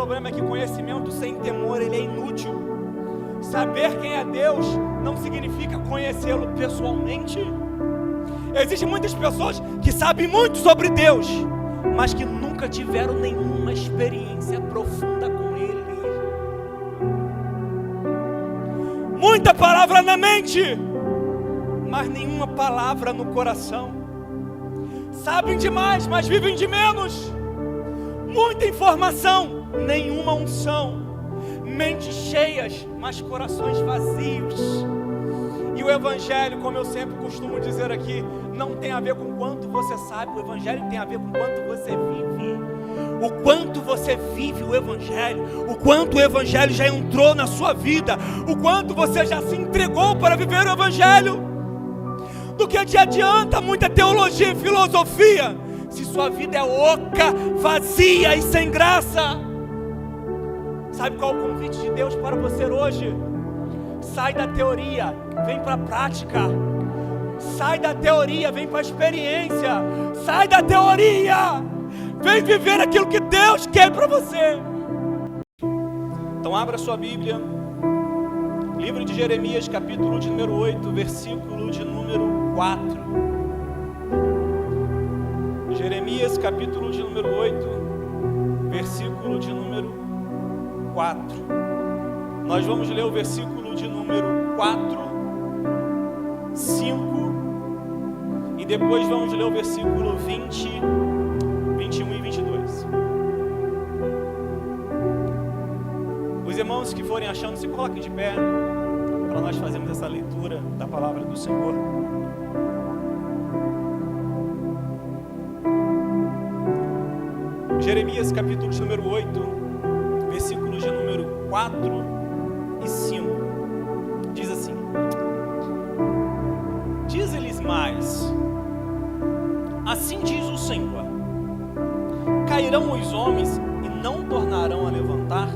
problema é que conhecimento sem temor, ele é inútil. Saber quem é Deus não significa conhecê-lo pessoalmente. Existem muitas pessoas que sabem muito sobre Deus, mas que nunca tiveram nenhuma experiência profunda com Ele. Muita palavra na mente, mas nenhuma palavra no coração. Sabem demais, mas vivem de menos. Muita informação, nenhuma unção. Mentes cheias, mas corações vazios. E o Evangelho, como eu sempre costumo dizer aqui, não tem a ver com quanto você sabe. O Evangelho tem a ver com quanto você vive. O quanto você vive o Evangelho, o quanto o Evangelho já entrou na sua vida, o quanto você já se entregou para viver o Evangelho. Do que te adianta muita teologia e filosofia, se sua vida é oca, vazia e sem graça? Sabe qual é o convite de Deus para você hoje? Sai da teoria, vem para a prática. Sai da teoria, vem para a experiência. Sai da teoria, vem viver aquilo que Deus quer para você. Então abra sua Bíblia, livro de Jeremias, capítulo de número 8, versículo de número 4. Jeremias, capítulo de número 8, versículo de número 4. Nós vamos ler o versículo de número 4, 5 e depois vamos ler o versículo 20, 21 e 22. Os irmãos que forem achando, se coloquem de pé para nós fazermos essa leitura da palavra do Senhor. Jeremias, capítulo de número 8, versículos de número 4 e 5, diz assim: diz-lhes mais, assim diz o Senhor: cairão os homens e não tornarão a levantar?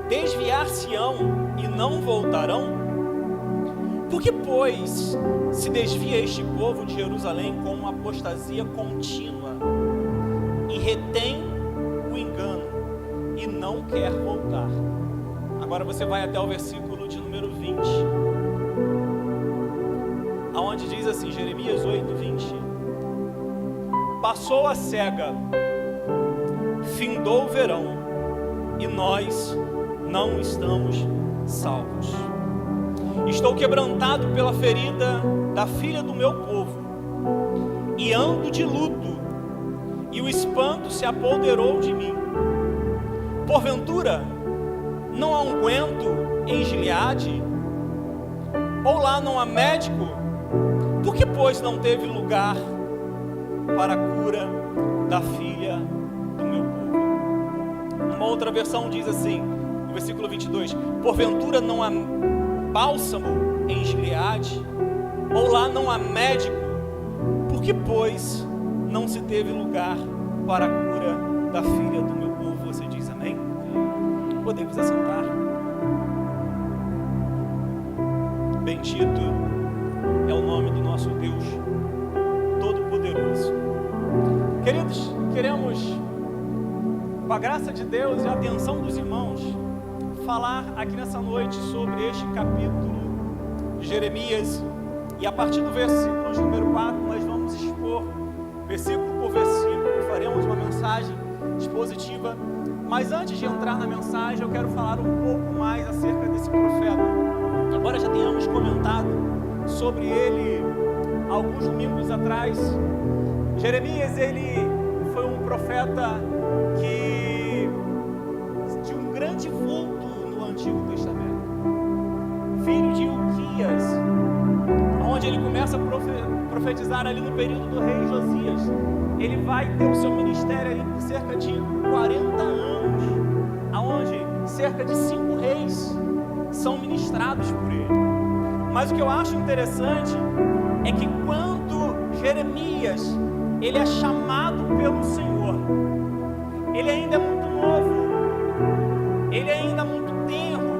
Desviar-se-ão e não voltarão? Por que, pois, se desvia este povo de Jerusalém com uma apostasia contínua e retém o engano e não quer voltar? Agora você vai até o versículo de número 20, aonde diz assim, Jeremias 8, 20: passou a cega, findou o verão, e nós não estamos salvos. Estou quebrantado pela ferida da filha do meu povo, e ando de luto, e o espanto se apoderou de mim. Porventura, não há unguento em Gileade? Ou lá não há médico? Por que, pois, não teve lugar para a cura da filha do meu povo? Uma outra versão diz assim, no versículo 22: porventura não há bálsamo em Gileade? Ou lá não há médico? Por que, pois, não se teve lugar para a cura da filha do meu povo? Você diz amém? Podemos assentar. Bendito é o nome do nosso Deus Todo-Poderoso. Queridos, queremos, com a graça de Deus e a atenção dos irmãos, falar aqui nessa noite sobre este capítulo de Jeremias. E a partir do versículo de número 4, nós vamos expor versículo por versículo, faremos uma mensagem expositiva. Mas antes de entrar na mensagem, eu quero falar um pouco mais acerca desse profeta. Embora já tenhamos comentado sobre ele alguns domingos atrás, Jeremias, ele foi um profeta de um grande vulto no Antigo Testamento, filho de Uquias, onde ele começa a profetizar ali no período do rei Josias. Ele vai ter o seu ministério ali por cerca de 40 anos, aonde cerca de 5 reis são ministrados por ele. Mas o que eu acho interessante é que quando Jeremias, ele é chamado pelo Senhor, ele ainda é muito novo, ele ainda é muito tenro,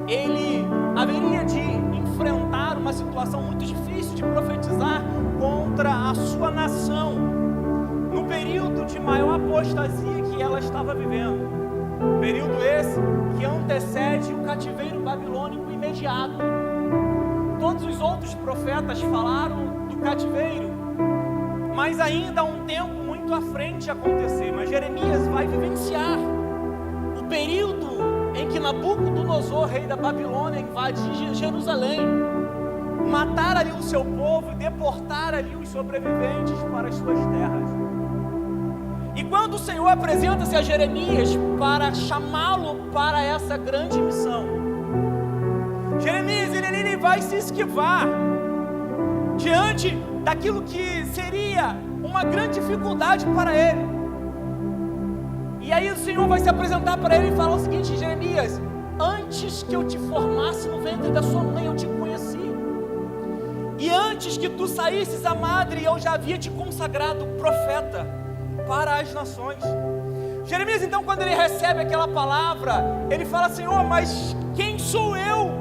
ele haveria de enfrentar uma situação muito difícil de profetizar contra a sua nação, no período de maior apostasia que que ela estava vivendo. Período esse que antecede o cativeiro babilônico imediato. Todos os outros profetas falaram do cativeiro, mas ainda há um tempo muito à frente a acontecer. Mas Jeremias vai vivenciar o período em que Nabucodonosor, rei da Babilônia, invade Jerusalém, matar ali o seu povo e deportar ali os sobreviventes para as suas terras. E quando o Senhor apresenta-se a Jeremias para chamá-lo para essa grande missão, Jeremias ele vai se esquivar diante daquilo que seria uma grande dificuldade para ele. E aí o Senhor vai se apresentar para ele e falar o seguinte: Jeremias, antes que eu te formasse no ventre da sua mãe, eu te conheci. E antes que tu saísses à madre, eu já havia te consagrado profeta para as nações. Jeremias, então, quando ele recebe aquela palavra, ele fala: Senhor, mas quem sou eu?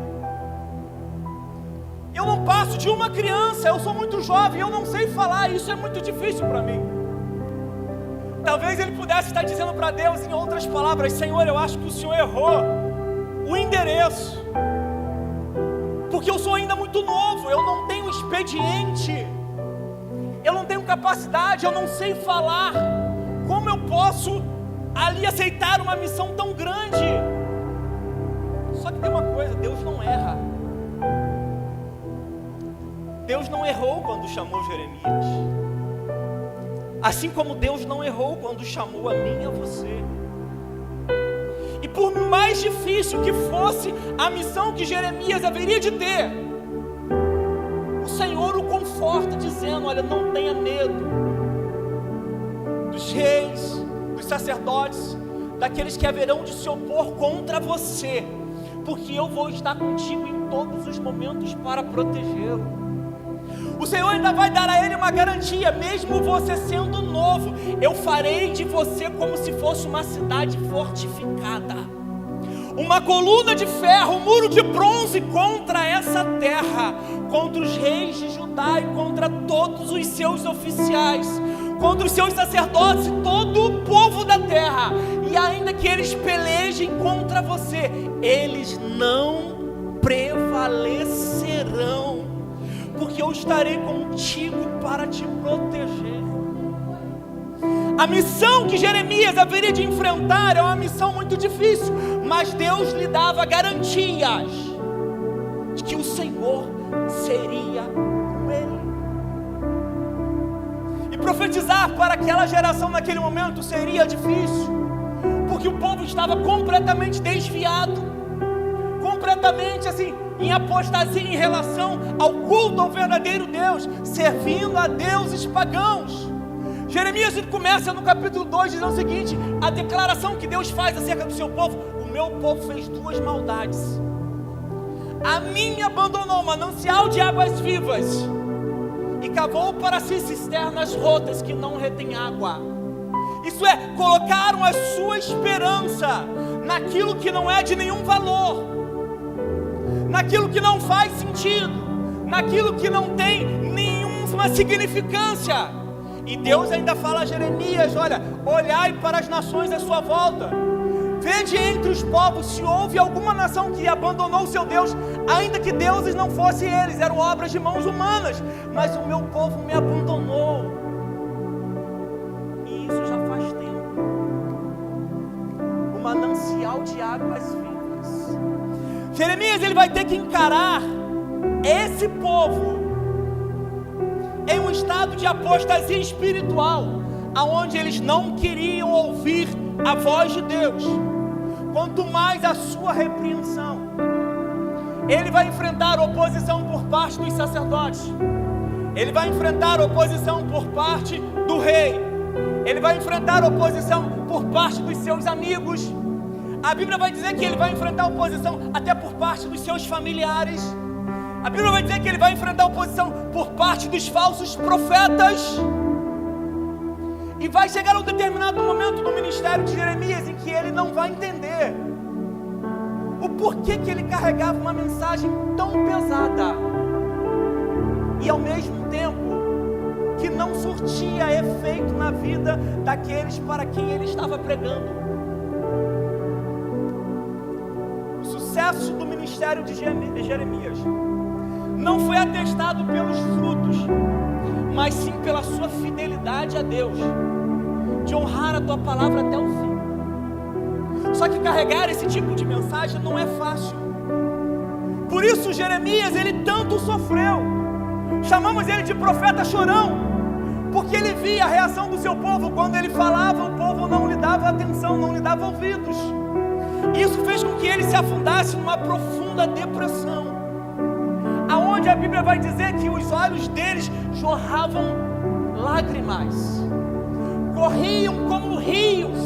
Eu não passo de uma criança, eu sou muito jovem, eu não sei falar, isso é muito difícil para mim. Talvez ele pudesse estar dizendo para Deus, em outras palavras: Senhor, eu acho que o Senhor errou o endereço, porque eu sou ainda muito novo, eu não tenho expediente, eu não tenho capacidade, eu não sei falar. Como eu posso ali aceitar uma missão tão grande? Só que tem uma coisa: Deus não erra. Deus não errou quando chamou Jeremias, assim como Deus não errou quando chamou a mim e a você. E por mais difícil que fosse a missão que Jeremias haveria de ter, o Senhor o conforta dizendo: olha, não tenha medo dos reis, dos sacerdotes, daqueles que haverão de se opor contra você, porque eu vou estar contigo em todos os momentos para protegê-lo. O Senhor ainda vai dar a ele uma garantia: mesmo você sendo novo, eu farei de você como se fosse uma cidade fortificada, uma coluna de ferro, um muro de bronze contra essa terra, contra os reis de Judá e contra todos os seus oficiais, contra os seus sacerdotes e todo o povo da terra. E ainda que eles pelejem contra você, eles não prevalecerão, porque eu estarei contigo para te proteger. A missão que Jeremias haveria de enfrentar é uma missão muito difícil, mas Deus lhe dava garantias de que o Senhor seria com ele. E profetizar para aquela geração naquele momento seria difícil, porque o povo estava completamente desviado, completamente assim, em apostasia em relação ao culto ao verdadeiro Deus, servindo a deuses pagãos. Jeremias começa no capítulo 2 dizendo o seguinte: a declaração que Deus faz acerca do seu povo: o meu povo fez duas maldades. A mim me abandonou, manancial de águas vivas, e cavou para si cisternas rotas que não retêm água. Isso é, colocaram a sua esperança naquilo que não é de nenhum valor, naquilo que não faz sentido, naquilo que não tem nenhuma significância. E Deus ainda fala a Jeremias: olha, olhai para as nações à sua volta, vede entre os povos se houve alguma nação que abandonou o seu Deus, ainda que deuses não fossem eles, eram obras de mãos humanas, mas o meu povo me abandonou. E isso já faz tempo. O manancial de águas vivas. Jeremias ele vai ter que encarar esse povo em um estado de apostasia espiritual, aonde eles não queriam ouvir a voz de Deus, quanto mais a sua repreensão. Ele vai enfrentar oposição por parte dos sacerdotes, ele vai enfrentar oposição por parte do rei, ele vai enfrentar oposição por parte dos seus amigos. A Bíblia vai dizer que ele vai enfrentar oposição até por parte dos seus familiares. A Bíblia vai dizer que ele vai enfrentar oposição por parte dos falsos profetas. E vai chegar um determinado momento no ministério de Jeremias em que ele não vai entender o porquê que ele carregava uma mensagem tão pesada, e ao mesmo tempo que que não surtia efeito na vida daqueles para quem ele estava pregando. O sucesso do ministério de Jeremias não foi atestado pelos frutos, mas sim pela sua fidelidade a Deus, de honrar a tua palavra até o fim. Só que carregar esse tipo de mensagem não é fácil. Por isso Jeremias, ele tanto sofreu. Chamamos ele de profeta chorão, porque ele via a reação do seu povo. Quando ele falava, o povo não lhe dava atenção, não lhe dava ouvidos. Isso fez com que ele se afundasse numa profunda depressão, aonde a Bíblia vai dizer que os olhos deles jorravam lágrimas, corriam como rios,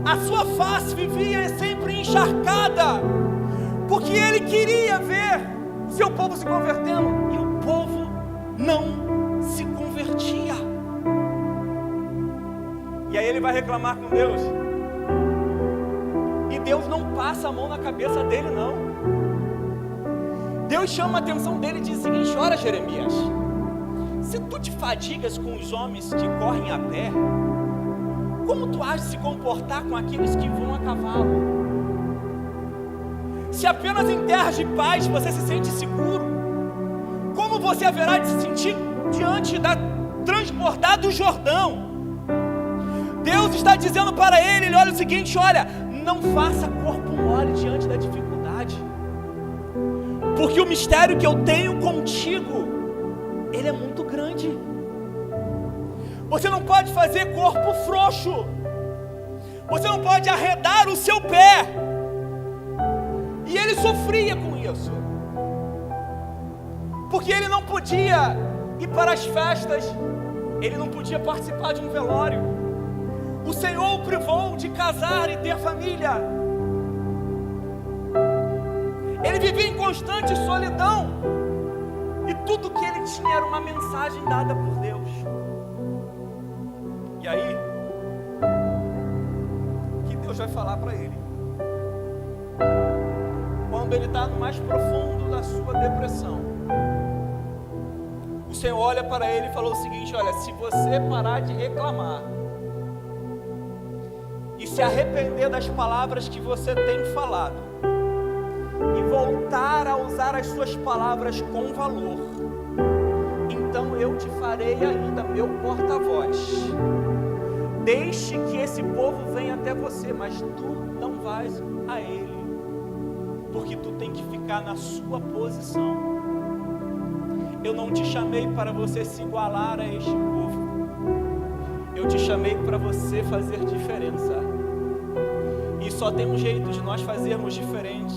a sua face vivia sempre encharcada, porque ele queria ver seu povo se convertendo, e o povo não se convertia. E aí ele vai reclamar com Deus, e Deus não passa a mão na cabeça dele, não. Deus chama a atenção dele e diz o seguinte: olha, Jeremias, se tu te fadigas com os homens que correm a pé, como tu has de se comportar com aqueles que vão a cavalo? Se apenas em terras de paz você se sente seguro, como você haverá de se sentir diante da transbordar do Jordão? Deus está dizendo para ele, olha o seguinte: olha, não faça corpo mole diante da dificuldade, porque o mistério que eu tenho contigo, ele é muito grande. Você não pode fazer corpo frouxo, você não pode arredar o seu pé. E ele sofria com isso, porque ele não podia ir para as festas, ele não podia participar de um velório. O Senhor o privou de casar e ter família. Ele vivia em constante solidão, e tudo que ele tinha era uma mensagem dada por Deus. E aí, o que Deus vai falar para ele? Quando ele está no mais profundo da sua depressão, o Senhor olha para ele e falou o seguinte: olha, se você parar de reclamar e se arrepender das palavras que você tem falado, e voltar a usar as suas palavras com valor, então eu te farei ainda meu porta-voz. Deixe que esse povo venha até você, mas tu não vais a ele, porque tu tem que ficar na sua posição. Eu não te chamei para você se igualar a este povo, eu te chamei para você fazer diferença. E só tem um jeito de nós fazermos diferente,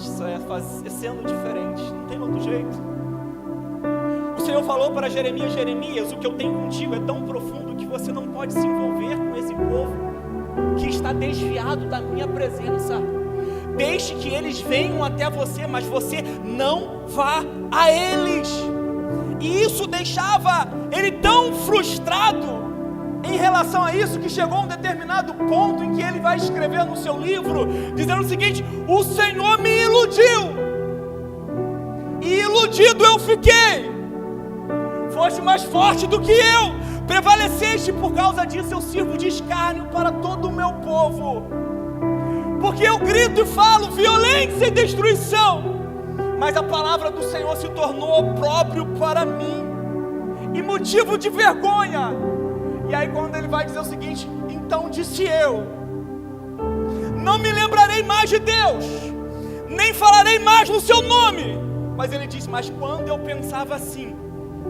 sendo diferente, não tem outro jeito. O Senhor falou para Jeremias: Jeremias, o que eu tenho contigo é tão profundo que você não pode se envolver com esse povo que está desviado da minha presença. Deixe que eles venham até você, mas você não vá a eles. E isso deixava ele tão frustrado em relação a isso, que chegou a um determinado ponto em que ele vai escrever no seu livro, dizendo o seguinte: o Senhor me iludiu, e iludido eu fiquei. Foste mais forte do que eu, prevaleceste, por causa disso eu sirvo de escárnio para todo o meu povo. Porque eu grito e falo violência e destruição, mas a palavra do Senhor se tornou opróbrio para mim e motivo de vergonha. E aí quando ele vai dizer o seguinte: então disse eu, não me lembrarei mais de Deus, nem falarei mais no seu nome. Mas ele diz: mas quando eu pensava assim,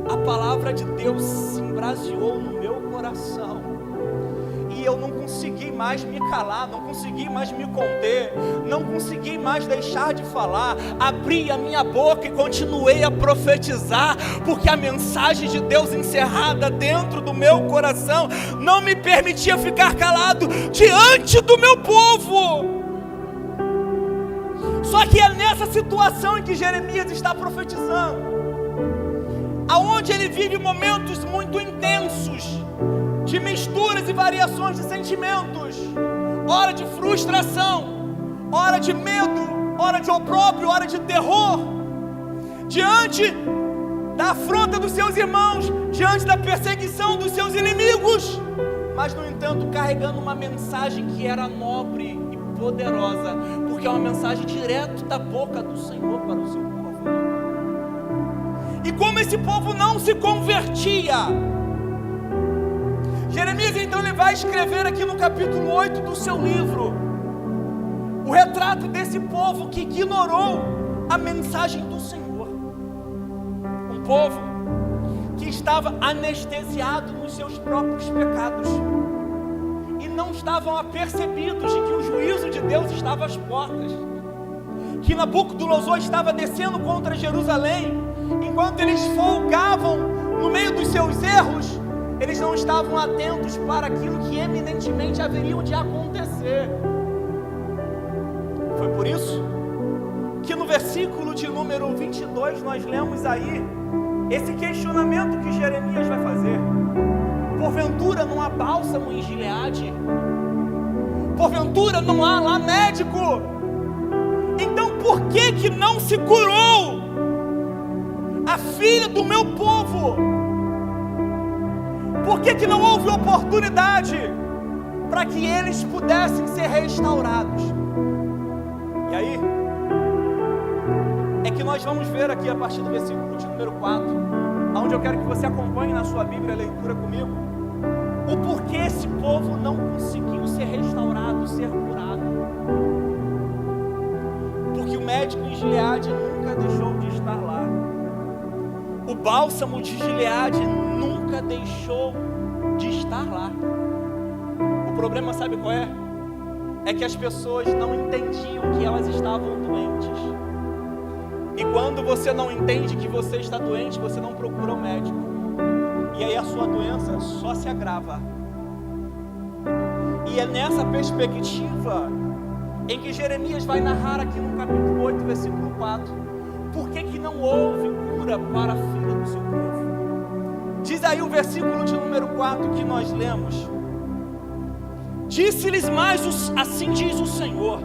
a palavra de Deus se embraseou no meu coração, e eu não consegui mais me calar, não consegui mais me conter, não consegui mais deixar de falar. Abri a minha boca e continuei a profetizar, porque a mensagem de Deus encerrada dentro do meu coração não me permitia ficar calado diante do meu povo. Só que é nessa situação em que Jeremias está profetizando, aonde ele vive momentos muito intensos, de misturas e variações de sentimentos, hora de frustração, hora de medo, hora de opróbrio, hora de terror, diante da afronta dos seus irmãos, diante da perseguição dos seus inimigos, mas no entanto carregando uma mensagem que era nobre e poderosa, porque é uma mensagem direto da boca do Senhor para o seu povo. E como esse povo não se convertia, Jeremias então ele vai escrever aqui no capítulo 8 do seu livro o retrato desse povo que ignorou a mensagem do Senhor. Um povo que estava anestesiado nos seus próprios pecados e não estavam apercebidos de que o juízo de Deus estava às portas, que Nabucodonosor estava descendo contra Jerusalém. Enquanto eles folgavam no meio dos seus erros, eles não estavam atentos para aquilo que eminentemente haveria de acontecer. Foi por isso que no versículo de número 22 nós lemos aí esse questionamento que Jeremias vai fazer. Porventura não há bálsamo em Gileade? Porventura não há lá médico? Então por que não se curou a filha do meu povo? Por que não houve oportunidade para que eles pudessem ser restaurados? E aí é que nós vamos ver aqui a partir do versículo de número 4, onde eu quero que você acompanhe na sua Bíblia a leitura comigo, o porquê esse povo não conseguiu ser restaurado, ser curado. Porque o médico em Gileade nunca deixou de estar lá. O bálsamo de Gileade nunca deixou de estar lá. O problema, sabe qual é? É que as pessoas não entendiam que elas estavam doentes. E quando você não entende que você está doente, você não procura um médico. E aí a sua doença só se agrava. E é nessa perspectiva em que Jeremias vai narrar aqui no capítulo 8, versículo 4, por que não houve cura para a filha do seu povo. Diz aí o versículo de número 4 que nós lemos: disse-lhes mais, assim diz o Senhor: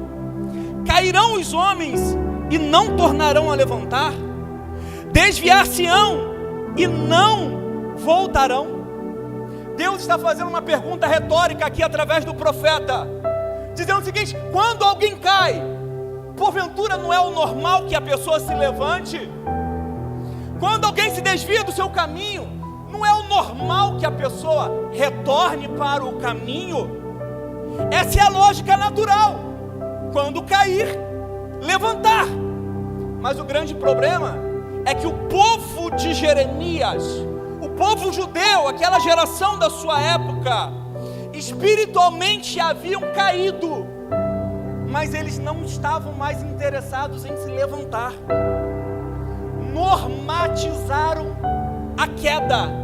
cairão os homens e não tornarão a levantar, desviar-se-ão e não voltarão. Deus está fazendo uma pergunta retórica aqui através do profeta, dizendo o seguinte: quando alguém cai, porventura não é o normal que a pessoa se levante? Quando alguém se desvia do seu caminho, não é o normal que a pessoa retorne para o caminho? Essa é a lógica natural. Quando cair, levantar. Mas o grande problema é que o povo de Jeremias, o povo judeu, aquela geração da sua época, espiritualmente haviam caído, mas eles não estavam mais interessados em se levantar. Normatizaram a queda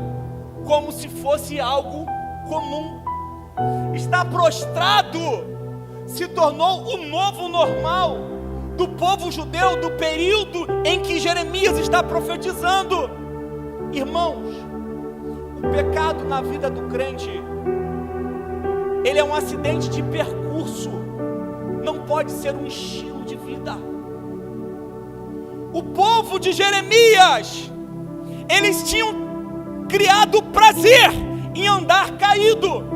como se fosse algo comum. Estar prostrado se tornou o novo normal do povo judeu, do período em que Jeremias está profetizando. Irmãos, o pecado na vida do crente, ele é um acidente de percurso, não pode ser um estilo de vida. O povo de Jeremias, eles tinham criado prazer em andar caído.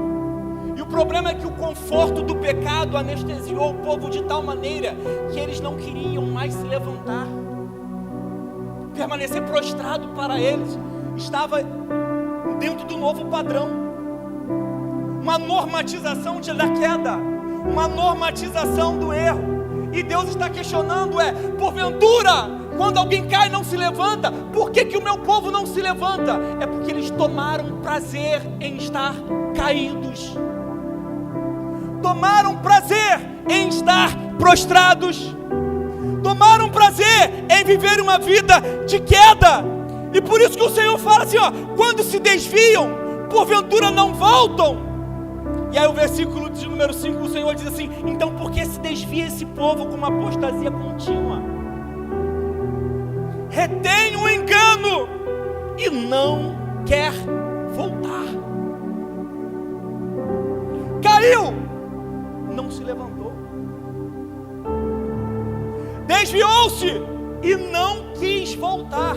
E o problema é que o conforto do pecado anestesiou o povo de tal maneira que eles não queriam mais se levantar. Permanecer prostrado para eles estava dentro do novo padrão. Uma normatização da queda, uma normatização do erro. E Deus está questionando, porventura, quando alguém cai não se levanta, por que o meu povo não se levanta? É porque eles tomaram prazer em estar caídos. Tomaram prazer em estar prostrados. Tomaram prazer em viver uma vida de queda. E por isso que o Senhor fala assim, quando se desviam, porventura não voltam. E aí o versículo de número 5, o Senhor diz assim: então por que se desvia esse povo com uma apostasia contínua? Retém o engano e não quer voltar. Caiu, não se levantou. Desviou-se e não quis voltar.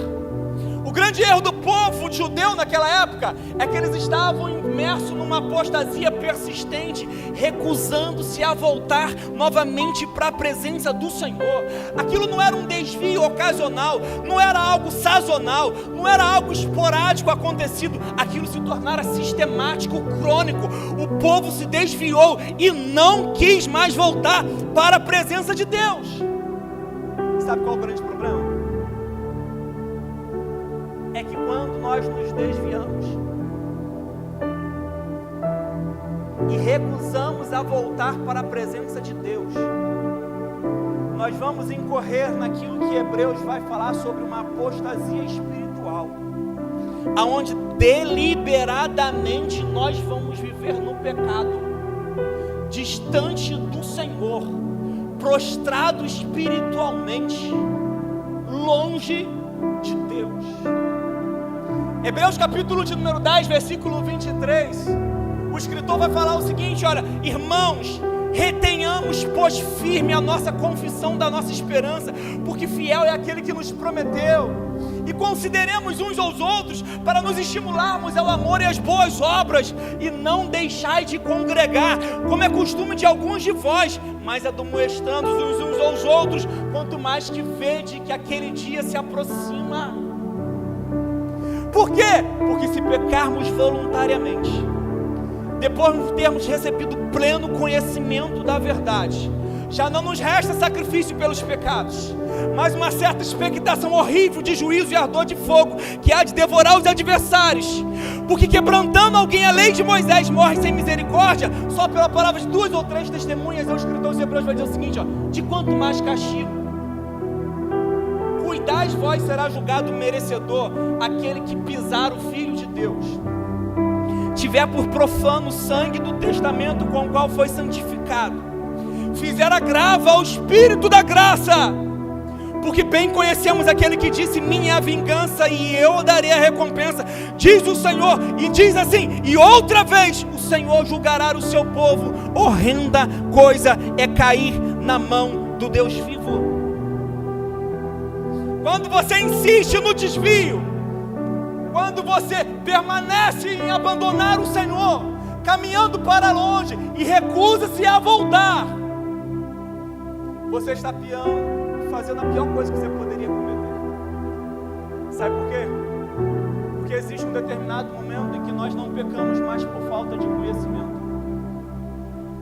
O grande erro do povo judeu naquela época é que eles estavam imersos numa apostasia persistente, recusando-se a voltar novamente para a presença do Senhor. Aquilo não era um desvio ocasional, não era algo sazonal, não era algo esporádico acontecido, aquilo se tornara sistemático, crônico. O povo se desviou e não quis mais voltar para a presença de Deus. Sabe qual é o grande problema? É que quando nós nos desviamos e recusamos a voltar para a presença de Deus, nós vamos incorrer naquilo que Hebreus vai falar sobre uma apostasia espiritual, aonde deliberadamente nós vamos viver no pecado, distante do Senhor, prostrado espiritualmente, longe de Deus. Hebreus capítulo de número 10, versículo 23, o escritor vai falar o seguinte: olha, irmãos, retenhamos, pois, firme a nossa confissão da nossa esperança, porque fiel é aquele que nos prometeu, e consideremos uns aos outros para nos estimularmos ao amor e às boas obras, e não deixai de congregar, como é costume de alguns de vós, mas admoestando uns aos outros, quanto mais que vede que aquele dia se aproxima. Por quê? Porque se pecarmos voluntariamente, depois de termos recebido pleno conhecimento da verdade, já não nos resta sacrifício pelos pecados, mas uma certa expectação horrível de juízo e ardor de fogo, que há de devorar os adversários. Porque quebrantando alguém a lei de Moisés, morre sem misericórdia, só pela palavra de 2 ou 3 testemunhas. O escritor aos Hebreus vai dizer o seguinte: de quanto mais castigo, cuidais vós, será julgado merecedor aquele que pisar o Filho de Deus, tiver por profano o sangue do testamento com o qual foi santificado, fizer agravo ao Espírito da graça, porque bem conhecemos aquele que disse: minha é a vingança e eu darei a recompensa, diz o Senhor. E diz assim: e outra vez o Senhor julgará o seu povo. Horrenda coisa é cair na mão do Deus vivo. Quando você insiste no desvio, quando você permanece em abandonar o Senhor, caminhando para longe e recusa-se a voltar, você está fazendo a pior coisa que você poderia cometer. Sabe por quê? Porque existe um determinado momento em que nós não pecamos mais por falta de conhecimento.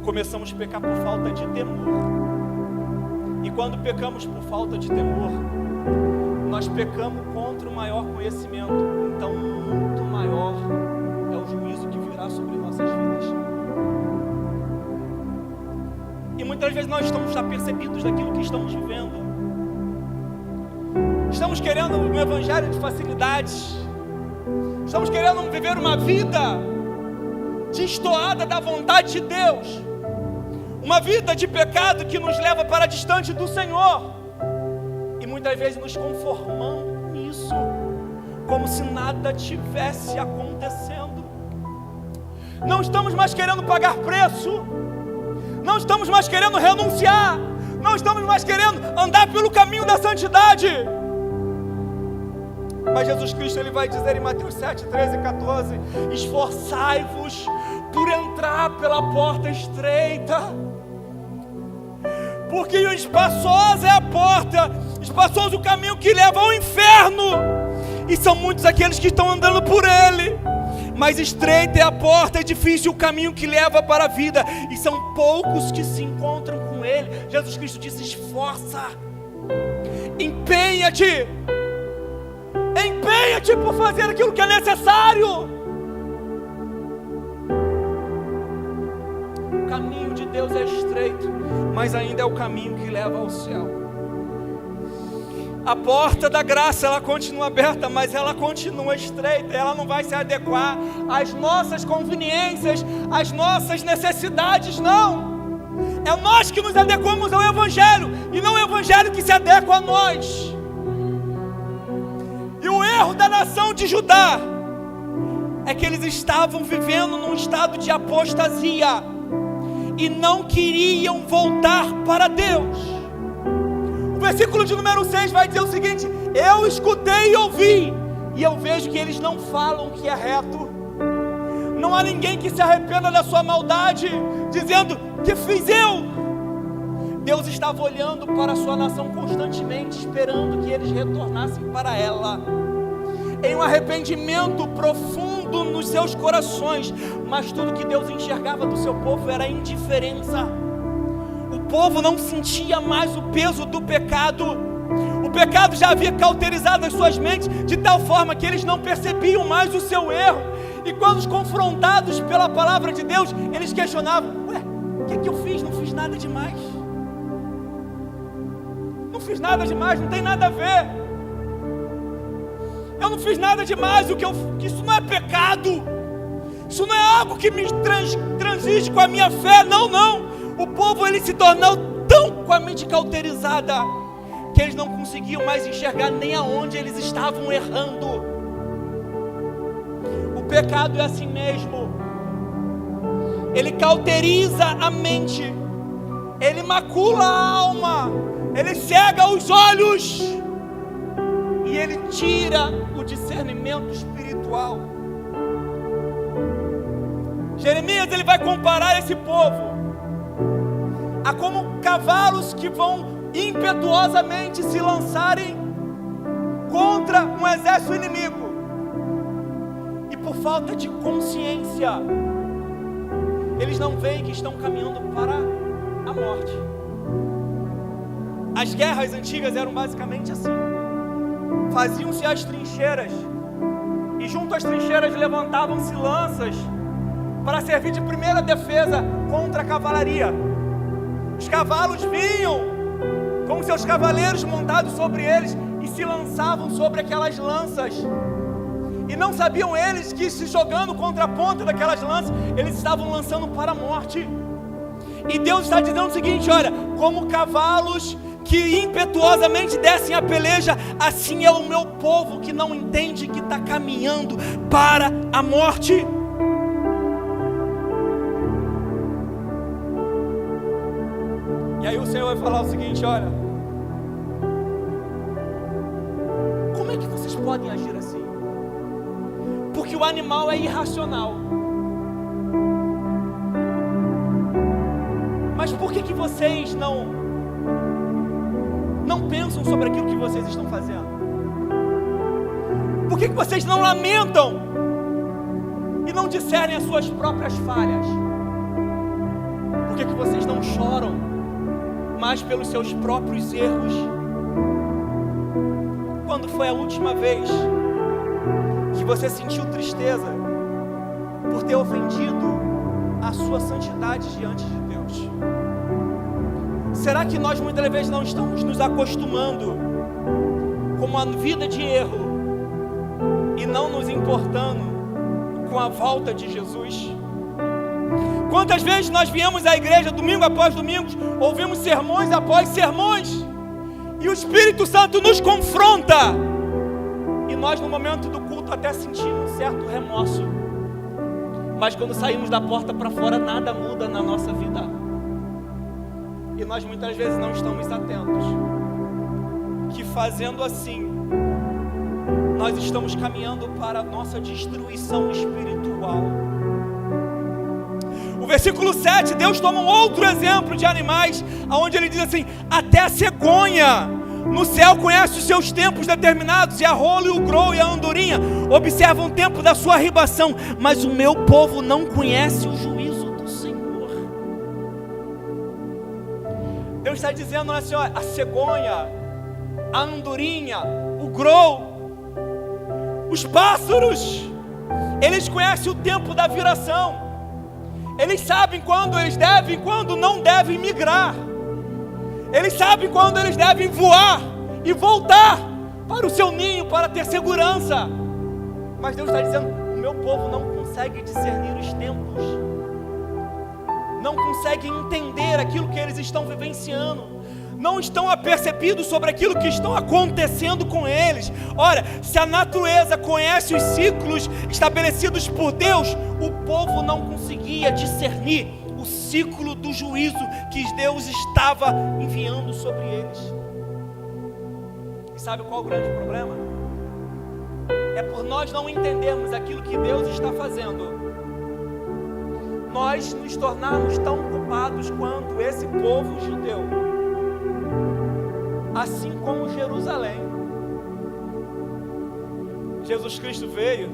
Começamos a pecar por falta de temor. E quando pecamos por falta de temor, nós pecamos contra o maior conhecimento. Então muito maior é o juízo que virá sobre nossas vidas. E muitas vezes nós estamos apercebidos daquilo que estamos vivendo. Estamos querendo um evangelho de facilidades. Estamos querendo viver uma vida destoada da vontade de Deus. Uma vida de pecado que nos leva para distante do Senhor. E muitas vezes nos conformamos com isso, como se nada tivesse acontecendo. Não estamos mais querendo pagar preço. Não estamos mais querendo renunciar. Não estamos mais querendo andar pelo caminho da santidade. Mas Jesus Cristo, Ele vai dizer em Mateus 7, 13 e 14: esforçai-vos por entrar pela porta estreita, porque espaçosa é a porta, espaçoso o caminho que leva ao inferno, e são muitos aqueles que estão andando por ele. Mas estreita é a porta, é difícil o caminho que leva para a vida, e são poucos que se encontram com ele. Jesus Cristo disse: esforça, empenha-te por fazer aquilo que é necessário. O caminho de Deus é estreito, mas ainda é o caminho que leva ao céu. A porta da graça, ela continua aberta, mas ela continua estreita. Ela não vai se adequar às nossas conveniências, às nossas necessidades, não. É nós que nos adequamos ao Evangelho, e não o Evangelho que se adequa a nós. E o erro da nação de Judá é que eles estavam vivendo num estado de apostasia e não queriam voltar para Deus. O versículo de número 6 vai dizer o seguinte: eu escutei e ouvi, e eu vejo que eles não falam o que é reto. Não há ninguém que se arrependa da sua maldade, dizendo: que fiz eu? Deus estava olhando para a sua nação constantemente, esperando que eles retornassem para ela, em um arrependimento profundo nos seus corações. Mas tudo que Deus enxergava do seu povo era indiferença. O povo não sentia mais o peso do pecado. O pecado já havia cauterizado as suas mentes, de tal forma que eles não percebiam mais o seu erro. E quando confrontados pela palavra de Deus, eles questionavam: ué, o que eu fiz? Não fiz nada demais. Não fiz nada demais, não tem nada a ver. Eu não fiz nada demais, isso não é pecado. Isso não é algo que me transige com a minha fé, não. O povo, ele se tornou tão com a mente cauterizada, que eles não conseguiam mais enxergar nem aonde eles estavam errando. O pecado é assim mesmo. Ele cauteriza a mente, ele macula a alma, ele cega os olhos, e ele tira o discernimento espiritual. Jeremias, ele vai comparar esse povo a como cavalos que vão impetuosamente se lançarem contra um exército inimigo, e por falta de consciência, eles não veem que estão caminhando para a morte. As guerras antigas eram basicamente assim: faziam-se as trincheiras, e junto às trincheiras levantavam-se lanças para servir de primeira defesa contra a cavalaria. Os cavalos vinham com seus cavaleiros montados sobre eles e se lançavam sobre aquelas lanças, e não sabiam eles que, se jogando contra a ponta daquelas lanças, eles estavam lançando para a morte. E Deus está dizendo o seguinte: olha, como cavalos que impetuosamente descem a peleja, assim é o meu povo que não entende que está caminhando para a morte. E aí o Senhor vai falar o seguinte: olha, como é que vocês podem agir assim? Porque o animal é irracional. Mas por que vocês não pensam sobre aquilo que vocês estão fazendo? Por que vocês não lamentam e não discernem as suas próprias falhas? Por que vocês não choram mais pelos seus próprios erros? Quando foi a última vez que você sentiu tristeza por ter ofendido a sua santidade diante de Deus? Será que nós muitas vezes não estamos nos acostumando com uma vida de erro e não nos importando com a volta de Jesus? Quantas vezes nós viemos à igreja domingo após domingo, ouvimos sermões após sermões, e o Espírito Santo nos confronta, e nós no momento do culto até sentimos um certo remorso, mas quando saímos da porta para fora, nada muda na nossa vida. E nós muitas vezes não estamos atentos que, fazendo assim, nós estamos caminhando para a nossa destruição espiritual. O versículo 7, Deus toma um outro exemplo de animais, onde ele diz assim: até a cegonha no céu conhece os seus tempos determinados, e a rola e o grou e a andorinha observam o tempo da sua arribação, mas o meu povo não conhece o juízo do Senhor. Deus está dizendo assim: ó, a cegonha, a andorinha, o grou, os pássaros, eles conhecem o tempo da viração. Eles sabem quando eles devem e quando não devem migrar. Eles sabem quando eles devem voar e voltar para o seu ninho para ter segurança. Mas Deus está dizendo: o meu povo não consegue discernir os tempos, não consegue entender aquilo que eles estão vivenciando, não estão apercebidos sobre aquilo que estão acontecendo com eles. Ora, se a natureza conhece os ciclos estabelecidos por Deus, o povo não conseguia discernir o ciclo do juízo que Deus estava enviando sobre eles. E sabe qual é o grande problema? é por nós não entendermos aquilo que Deus está fazendo, nós nos tornarmos tão culpados quanto esse povo judeu, assim como Jerusalém. Jesus Cristo veio,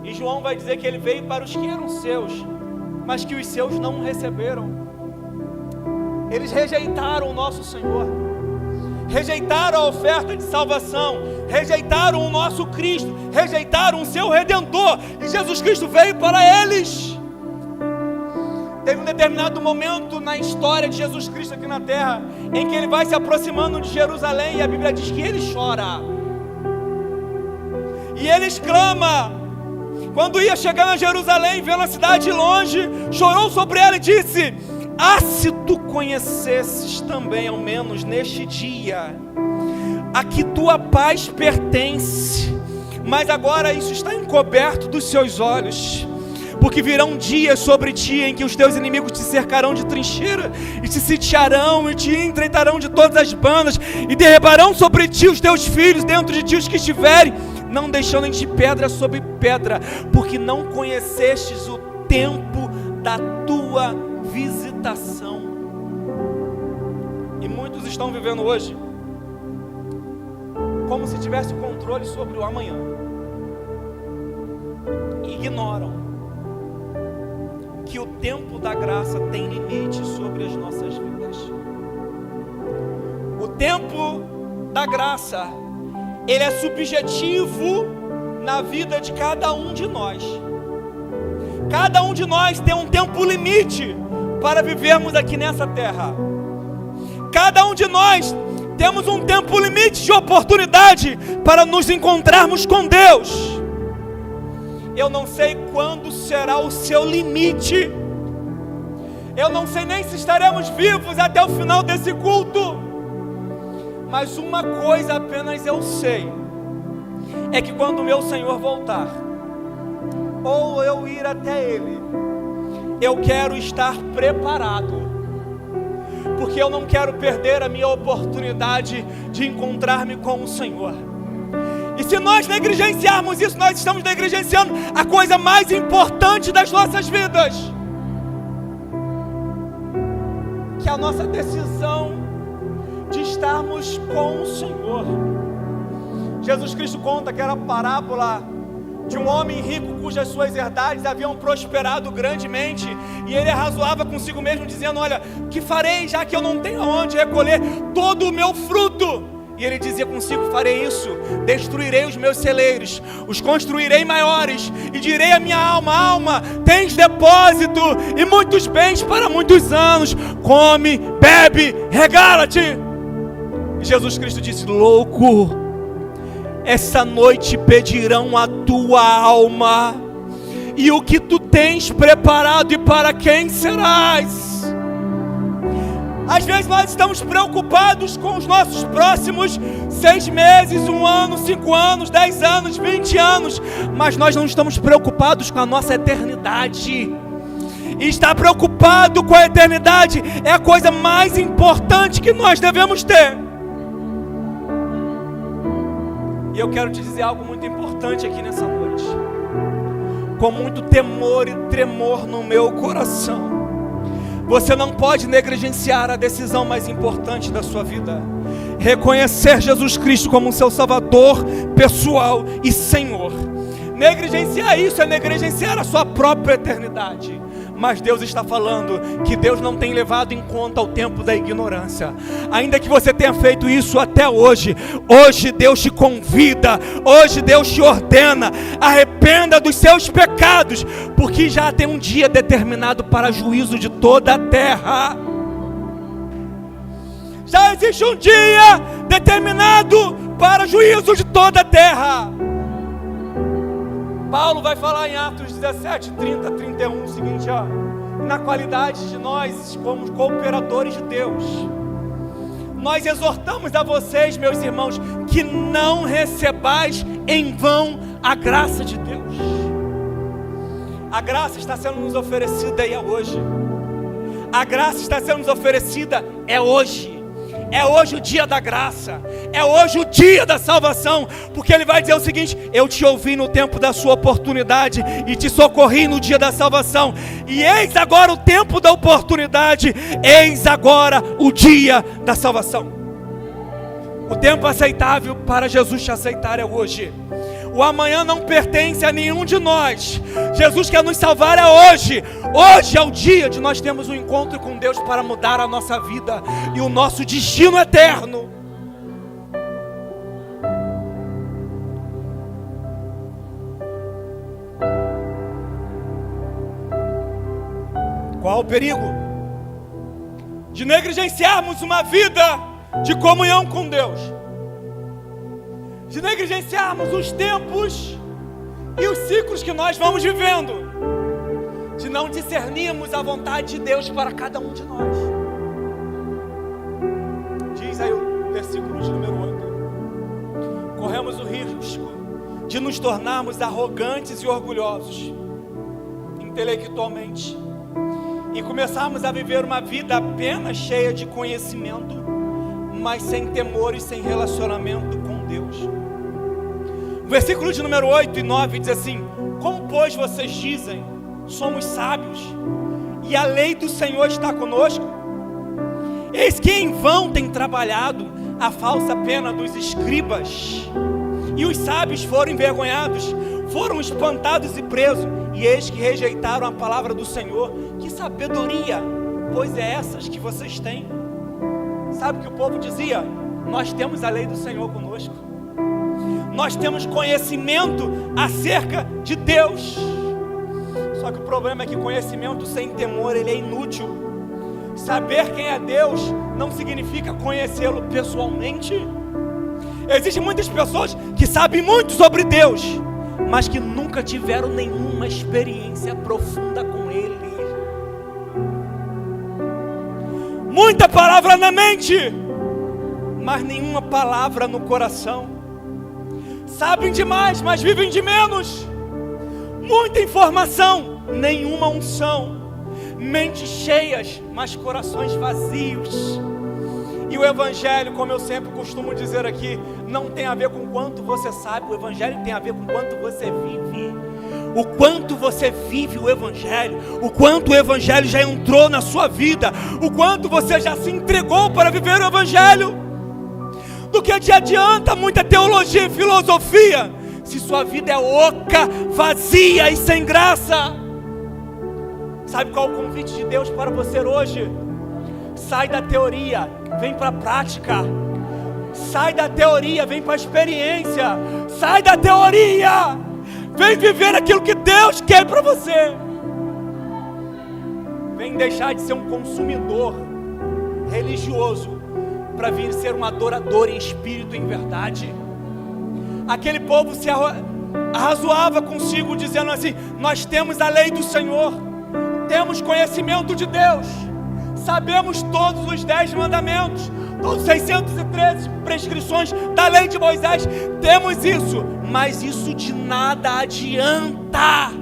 e João vai dizer que ele veio para os que eram seus, mas que os seus não receberam. Eles rejeitaram o nosso Senhor, rejeitaram a oferta de salvação, rejeitaram o nosso Cristo, rejeitaram o seu Redentor, e Jesus Cristo veio para eles. Teve um determinado momento na história de Jesus Cristo aqui na terra, em que ele vai se aproximando de Jerusalém, e a Bíblia diz que ele chora, e ele exclama, quando ia chegando a Jerusalém, vendo a cidade de longe, chorou sobre ela e disse: ah, se tu conhecesses também, ao menos neste dia, a que tua paz pertence, mas agora isso está encoberto dos seus olhos, porque virão dias sobre ti em que os teus inimigos te cercarão de trincheira, e te sitiarão, e te entreitarão de todas as bandas, e derribarão sobre ti os teus filhos, dentro de ti os que estiverem, não deixando em ti pedra sobre pedra, porque não conhecestes o tempo da tua visitação. E muitos estão vivendo hoje como se tivesse controle sobre o amanhã, e ignoram que o tempo da graça tem limite sobre as nossas vidas. O tempo da graça, ele é subjetivo na vida de cada um de nós. Cada um de nós tem um tempo limite para vivermos aqui nessa terra. Cada um de nós temos um tempo limite de oportunidade para nos encontrarmos com Deus. Eu não sei quando será o seu limite. Eu não sei nem se estaremos vivos até o final desse culto. Mas uma coisa apenas eu sei, é que quando o meu Senhor voltar, ou eu ir até Ele, eu quero estar preparado, porque eu não quero perder a minha oportunidade de encontrar-me com o Senhor. E se nós negligenciarmos isso, nós estamos negligenciando a coisa mais importante das nossas vidas, que é a nossa decisão de estarmos com o Senhor. Jesus Cristo conta aquela parábola de um homem rico cujas suas herdades haviam prosperado grandemente, e ele arrazoava consigo mesmo dizendo: olha, que farei já que eu não tenho onde recolher todo o meu fruto? E ele dizia consigo: farei isso, destruirei os meus celeiros, os construirei maiores, e direi à minha alma: alma, tens depósito e muitos bens para muitos anos, come, bebe, regala-te. E Jesus Cristo disse: louco, essa noite pedirão a tua alma, e o que tu tens preparado, e para quem serás? Às vezes nós estamos preocupados com os nossos próximos 6 meses, 1 ano, 5 anos, 10 anos, 20 anos, mas nós não estamos preocupados com a nossa eternidade. E estar preocupado com a eternidade é a coisa mais importante que nós devemos ter. E eu quero te dizer algo muito importante aqui nessa noite, com muito temor e tremor no meu coração. Você não pode negligenciar a decisão mais importante da sua vida: reconhecer Jesus Cristo como seu Salvador pessoal e Senhor. Negligenciar isso é negligenciar a sua própria eternidade. Mas Deus está falando que Deus não tem levado em conta o tempo da ignorância. Ainda que você tenha feito isso até hoje, hoje Deus te convida, hoje Deus te ordena: arrependa dos seus pecados, porque já tem um dia determinado para juízo de toda a terra. Já existe um dia determinado para juízo de toda a terra. Paulo vai falar em Atos 17, 30, 31 o seguinte: ó, na qualidade de nós como cooperadores de Deus, nós exortamos a vocês, meus irmãos, que não recebais em vão a graça de Deus. A graça está sendo nos oferecida e é hoje. A graça está sendo nos oferecida é hoje. é hoje o dia da graça, é hoje o dia da salvação, porque Ele vai dizer o seguinte: eu te ouvi no tempo da sua oportunidade e te socorri no dia da salvação, e eis agora o tempo da oportunidade, eis agora o dia da salvação. O tempo aceitável para Jesus te aceitar é hoje. O amanhã não pertence a nenhum de nós. Jesus quer nos salvar é hoje. Hoje é o dia de nós termos um encontro com Deus para mudar a nossa vida e o nosso destino eterno. Qual o perigo? De negligenciarmos uma vida de comunhão com Deus, de negligenciarmos os tempos e os ciclos que nós vamos vivendo, de não discernirmos a vontade de Deus para cada um de nós. Diz aí o versículo de número 8: corremos o risco de nos tornarmos arrogantes e orgulhosos intelectualmente e começarmos a viver uma vida apenas cheia de conhecimento, mas sem temor e sem relacionamento com Deus. O versículo de número 8 e 9 diz assim: como pois vocês dizem, somos sábios, e a lei do Senhor está conosco? Eis que em vão tem trabalhado a falsa pena dos escribas, e os sábios foram envergonhados, foram espantados e presos, e eis que rejeitaram a palavra do Senhor. Que sabedoria, pois é essas que vocês têm? Sabe o que o povo dizia? Nós temos a lei do Senhor conosco, nós temos conhecimento acerca de Deus. Só que o problema é que conhecimento sem temor, ele é inútil. Saber quem é Deus não significa conhecê-lo pessoalmente. Existem muitas pessoas que sabem muito sobre Deus, mas que nunca tiveram nenhuma experiência profunda com Ele. Muita palavra na mente, mas nenhuma palavra no coração. Sabem demais, mas vivem de menos. Muita informação, nenhuma unção. Mentes cheias, mas corações vazios. E o Evangelho, como eu sempre costumo dizer aqui, não tem a ver com quanto você sabe. O Evangelho tem a ver com quanto você vive. O quanto você vive o Evangelho, o quanto o Evangelho já entrou na sua vida, o quanto você já se entregou para viver o Evangelho. Do que te adianta muita teologia e filosofia, se sua vida é oca, vazia e sem graça? Sabe qual é o convite de Deus para você hoje? Sai da teoria, vem para a prática. Sai da teoria, vem para a experiência. Sai da teoria, vem viver aquilo que Deus quer para você. Vem deixar de ser um consumidor religioso para vir ser um adorador em espírito e em verdade. Aquele povo se arrazoava consigo dizendo assim: nós temos a lei do Senhor, temos conhecimento de Deus, sabemos todos os 10 mandamentos, todos os 613 prescrições da lei de Moisés, temos isso, mas isso de nada adianta,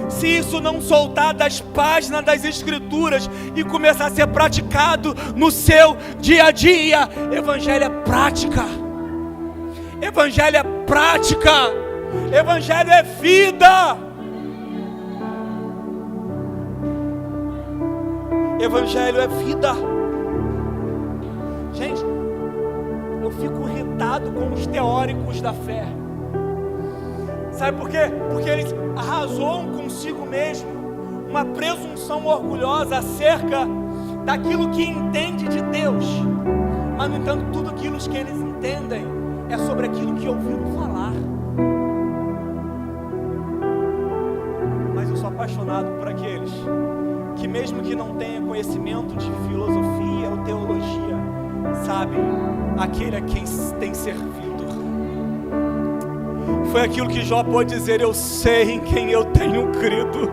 se isso não soltar das páginas das Escrituras e começar a ser praticado no seu dia a dia. Evangelho é prática, Evangelho é prática, Evangelho é vida. Evangelho é vida. Gente, eu fico irritado com os teóricos da fé. Sabe por quê? Porque eles arrazoam consigo mesmo uma presunção orgulhosa acerca daquilo que entende de Deus. Mas, no entanto, tudo aquilo que eles entendem é sobre aquilo que ouviram falar. Mas eu sou apaixonado por aqueles que, mesmo que não tenham conhecimento de filosofia ou teologia, sabem aquele a quem tem servido. Foi aquilo que Jó pôde dizer: eu sei em quem eu tenho crido,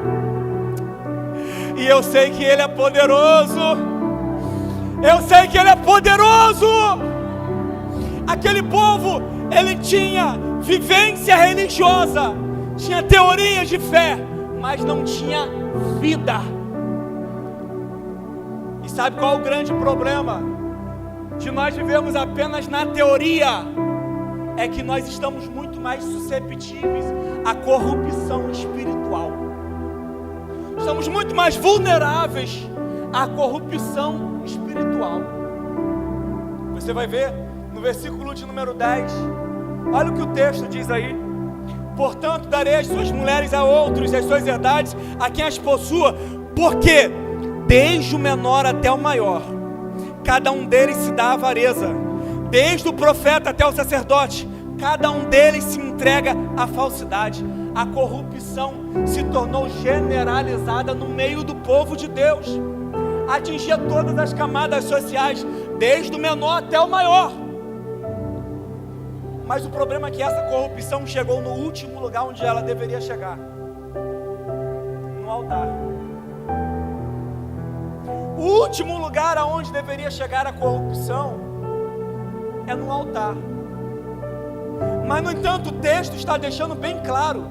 e eu sei que Ele é poderoso, eu sei que Ele é poderoso. Aquele povo, ele tinha vivência religiosa, tinha teorias de fé, mas não tinha vida. E sabe qual é o grande problema? de nós vivermos apenas na teoria, é que nós estamos muito mais susceptíveis à corrupção espiritual. Estamos muito mais vulneráveis à corrupção espiritual. Você vai ver no versículo de número 10, olha o que o texto diz aí: portanto darei as suas mulheres a outros, e as suas herdades a quem as possua, porque desde o menor até o maior, cada um deles se dá avareza, desde o profeta até o sacerdote, cada um deles se entrega à falsidade. A corrupção se tornou generalizada no meio do povo de Deus, atingia todas as camadas sociais, desde o menor até o maior. Mas o problema é que essa corrupção chegou no último lugar onde ela deveria chegar, no altar. O último lugar aonde deveria chegar a corrupção é no altar. Mas no entanto o texto está deixando bem claro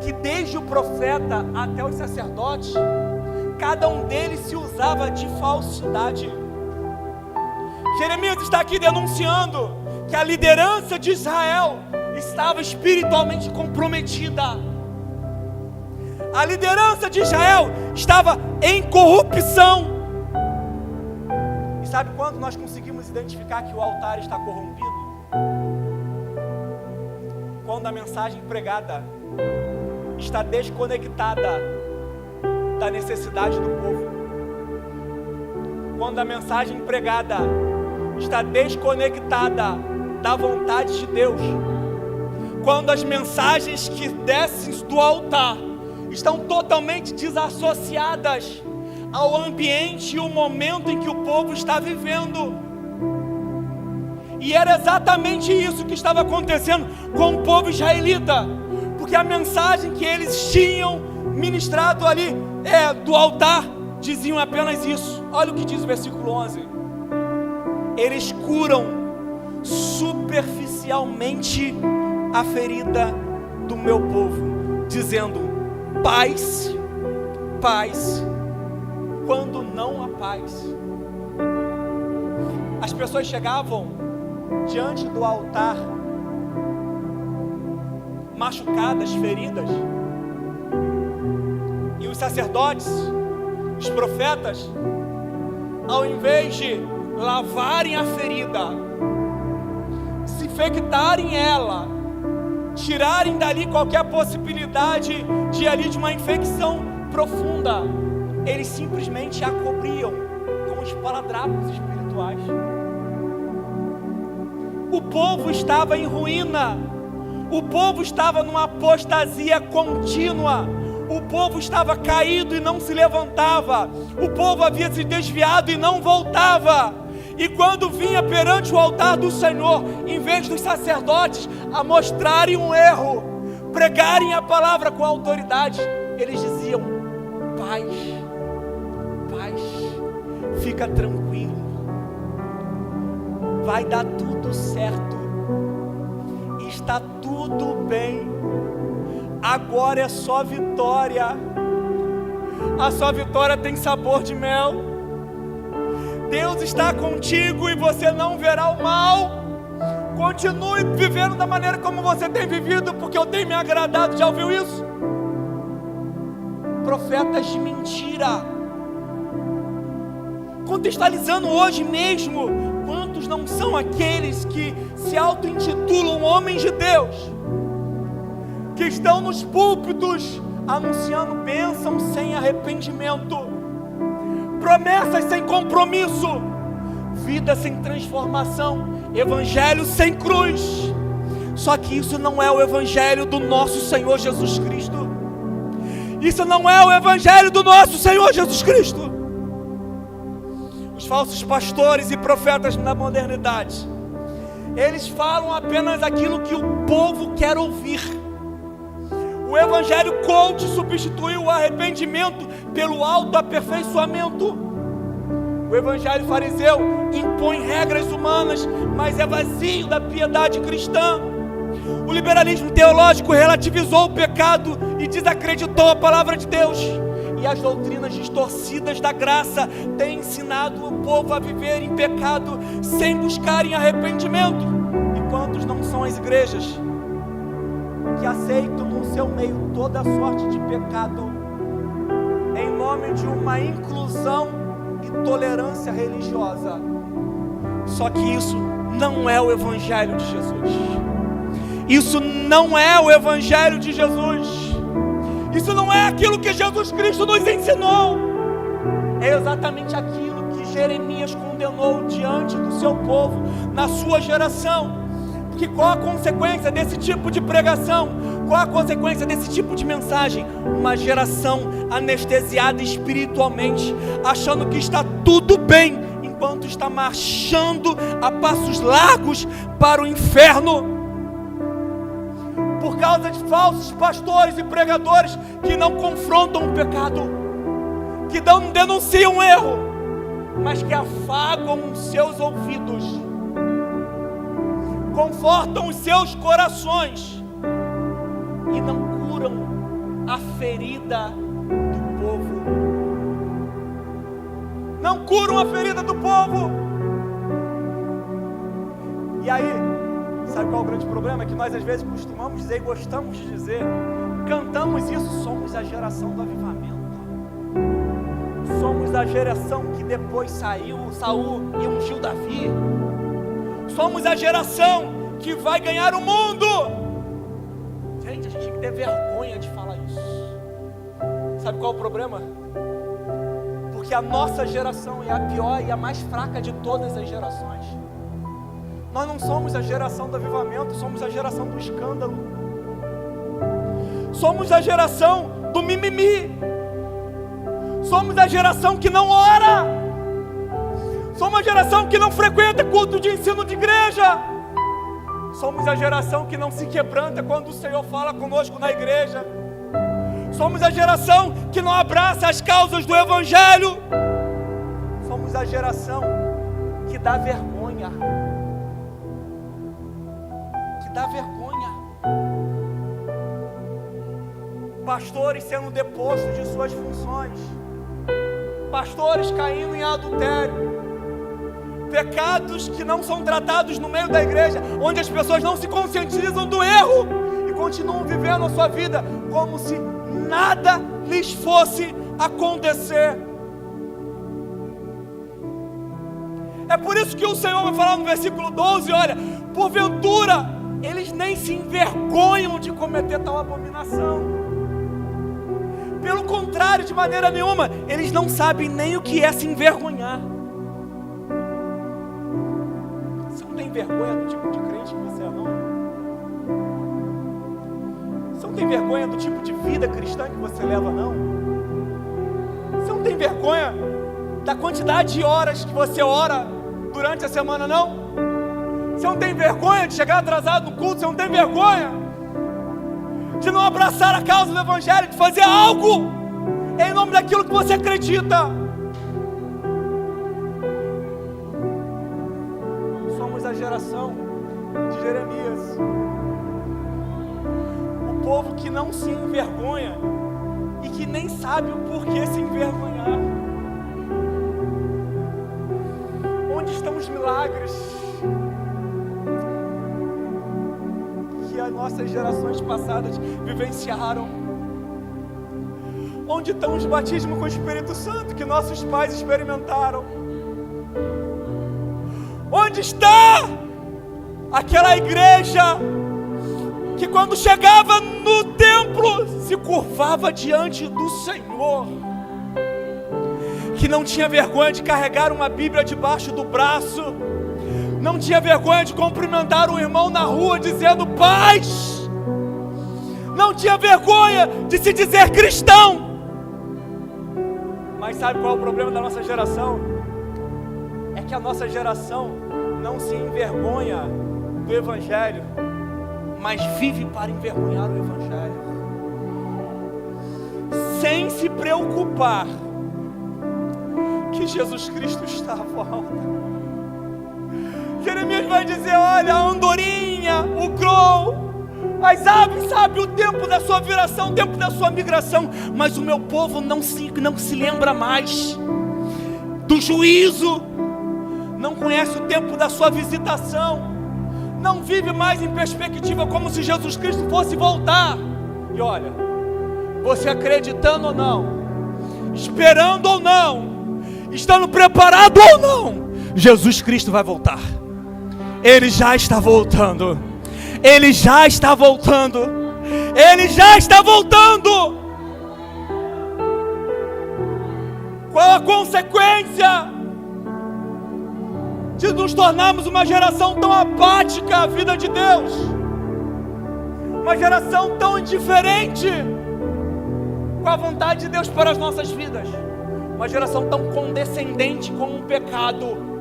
que desde o profeta até os sacerdotes, cada um deles se usava de falsidade. Jeremias está aqui denunciando que a liderança de Israel estava espiritualmente comprometida. A liderança de Israel estava em corrupção. E sabe quando nós conseguimos identificar que o altar está corrompido? Quando a mensagem pregada está desconectada da necessidade do povo. Quando a mensagem pregada está desconectada da vontade de Deus. Quando as mensagens que descem do altar estão totalmente desassociadas ao ambiente e o momento em que o povo está vivendo. E era exatamente isso que estava acontecendo com o povo israelita, porque a mensagem que eles tinham ministrado ali do altar diziam apenas isso. Olha o que diz o versículo 11: eles curam superficialmente a ferida do meu povo, dizendo paz, paz, quando não há paz. As pessoas chegavam diante do altar machucadas, feridas, e os sacerdotes, os profetas, ao invés de lavarem a ferida, se infectarem ela, tirarem dali qualquer possibilidade de uma infecção profunda, eles simplesmente a cobriam com esparadrapos espirituais. O povo estava em ruína, o povo estava numa apostasia contínua, o povo estava caído e não se levantava, o povo havia se desviado e não voltava. E quando vinha perante o altar do Senhor, em vez dos sacerdotes a mostrarem um erro, pregarem a palavra com autoridade, eles diziam paz, paz, fica tranquilo, vai dar tudo certo, está tudo bem, agora é só vitória, a sua vitória tem sabor de mel, Deus está contigo e você não verá o mal, continue vivendo da maneira como você tem vivido, porque eu tenho me agradado. Já ouviu isso? Profetas de mentira, contextualizando hoje mesmo, quantos não são aqueles que se auto-intitulam homens de Deus, que estão nos púlpitos anunciando bênçãos sem arrependimento, promessas sem compromisso, vida sem transformação, evangelho sem cruz. Só que isso não é o evangelho do nosso Senhor Jesus Cristo. Isso não é o evangelho do nosso Senhor Jesus Cristo. Os falsos pastores e profetas na modernidade, eles falam apenas aquilo que o povo quer ouvir. O evangelho coach substituiu o arrependimento pelo autoaperfeiçoamento. O evangelho fariseu impõe regras humanas, mas é vazio da piedade cristã. O liberalismo teológico relativizou o pecado e desacreditou a palavra de Deus. e as doutrinas distorcidas da graça têm ensinado o povo a viver em pecado sem buscarem arrependimento. E quantos não são as igrejas que aceitam no seu meio toda a sorte de pecado em nome de uma inclusão e tolerância religiosa? Só que isso não é o Evangelho de Jesus. Isso não é o Evangelho de Jesus. Isso não é aquilo que Jesus Cristo nos ensinou. É exatamente aquilo que Jeremias condenou diante do seu povo, na sua geração. Porque qual a consequência desse tipo de pregação? Qual a consequência desse tipo de mensagem? Uma geração anestesiada espiritualmente, achando que está tudo bem, enquanto está marchando a passos largos para o inferno. Por causa de falsos pastores e pregadores que não confrontam o pecado, que não denunciam o erro, mas que afagam os seus ouvidos, confortam os seus corações e não curam a ferida do povo. Não curam a ferida do povo. E aí, sabe qual é o grande problema? É que nós às vezes costumamos dizer e gostamos de dizer, cantamos isso, somos a geração do avivamento. Somos a geração que depois saiu Saul e ungiu Davi. Somos a geração que vai ganhar o mundo. Gente, a gente tem que ter vergonha de falar isso. Sabe qual é o problema? Porque a nossa geração é a pior e a mais fraca de todas as gerações. Nós não somos a geração do avivamento, somos a geração do escândalo. Somos a geração do mimimi. Somos a geração que não ora. Somos a geração que não frequenta culto de ensino de igreja. Somos a geração que não se quebranta quando o Senhor fala conosco na igreja. Somos a geração que não abraça as causas do Evangelho. Somos a geração que dá vergonha. Que dá vergonha. Pastores sendo depostos de suas funções. Pastores caindo em adultério. Pecados que não são tratados no meio da igreja, onde as pessoas não se conscientizam do erro e continuam vivendo a sua vida como se nada lhes fosse acontecer. É por isso que o Senhor vai falar no versículo 12, olha, porventura eles nem se envergonham de cometer tal abominação. Pelo contrário, de maneira nenhuma, eles não sabem nem o que é se envergonhar. Você não tem vergonha do tipo de crente que você é, não? Você não tem vergonha do tipo de vida cristã que você leva, não? Você não tem vergonha da quantidade de horas que você ora durante a semana, não? Você não tem vergonha de chegar atrasado no culto? Você não tem vergonha de não abraçar a causa do Evangelho, de fazer algo em nome daquilo que você acredita? Somos a geração de Jeremias, o povo que não se envergonha e que nem sabe o porquê se envergonhar. Onde estão os milagres que as nossas gerações passadas vivenciaram? Onde estão os batismos com o Espírito Santo que nossos pais experimentaram? Onde está aquela igreja que quando chegava no templo se curvava diante do Senhor, que não tinha vergonha de carregar uma Bíblia debaixo do braço, não tinha vergonha de cumprimentar um irmão na rua dizendo paz, não tinha vergonha de se dizer cristão? Mas sabe qual é o problema da nossa geração? É que a nossa geração não se envergonha do Evangelho, mas vive para envergonhar o Evangelho, sem se preocupar que Jesus Cristo está à volta. Jeremias vai dizer, olha, a andorinha, o crow, As aves sabem o tempo da sua viração, o tempo da sua migração, mas o meu povo não se lembra mais do juízo, não conhece o tempo da sua visitação, não vive mais em perspectiva como se Jesus Cristo fosse voltar. E olha, você acreditando ou não, esperando ou não, estando preparado ou não, Jesus Cristo vai voltar. Ele já está voltando. Ele já está voltando. Ele já está voltando. Qual a consequência de nos tornarmos uma geração tão apática à vida de Deus? Uma geração tão indiferente com a vontade de Deus para as nossas vidas. Uma geração tão condescendente com o pecado.